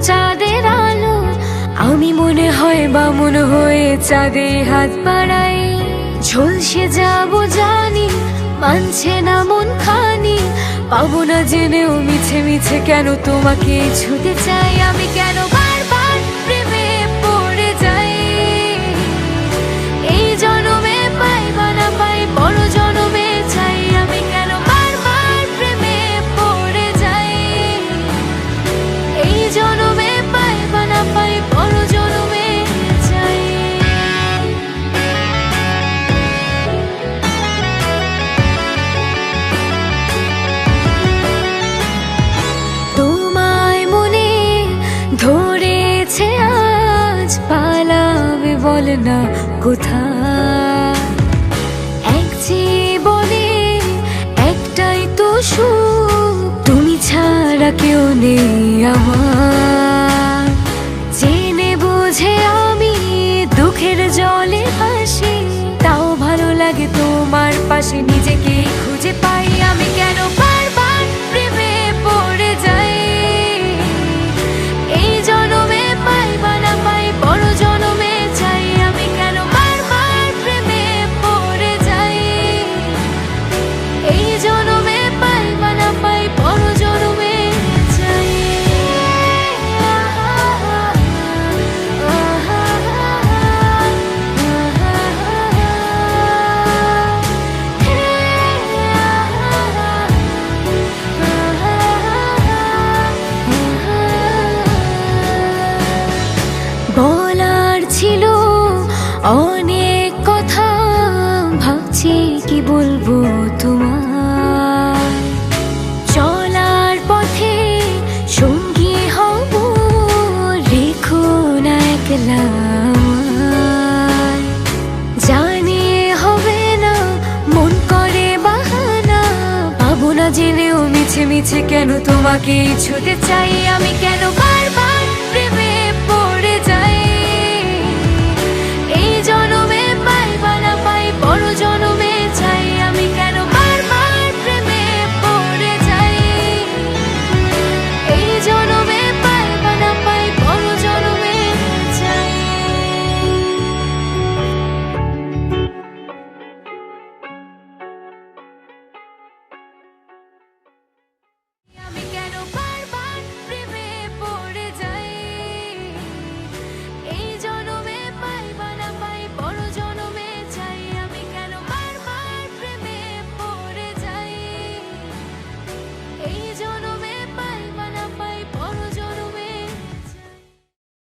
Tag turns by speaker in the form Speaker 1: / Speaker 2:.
Speaker 1: চাঁদের আলো, আমি মনে হয় বামুন হয়ে চাঁদে হাত বাড়াই। ঝলসে যাব জানি, মানছে না মন খানি, পাবো না জেনেও মিছে মিছে কেন তোমাকে ছুতে চাই। আমি কেন বারবার প্রেমে পড়ে যাই, এই জনমে পাই বা না পাই বড় জনমে চাই। আমি কেন বারবার প্রেমে পড়ে যাই, এই জনমে পাই বা না পাই বড় জনমে চাই। তোমায় মনে ধরেছে আজ, পালাবে বল না কোথায়। এক জীবনে একটাই তো সুখ, তুমি ছাড়া কেউ নেই আমার। জেনে বুঝে আমি দুঃখের জলে ভাসি, তাও ভালো লাগে তোমার পাশে নিজেকে খুঁজে পাই। আমি কেন বারবার প্রেমে পড়ে যাই, এই জনমে পাই বা না পাই বড় জনমে চাই। আমি কেন বারবার প্রেমে পড়ে যাই, এই জনমে পাই বা না পাই বড় জনমে চাই। বলার ছিল অনেক কথা, ভাবছি কি বলবো তোমার। চলার পথে সঙ্গী হব, রেখো না একলা আমায়। জানি হবে না মন করে বাহানা, পাবো না জেনেও মিছে মিছে কেন তোমাকে ছুতে চাই। আমি কেন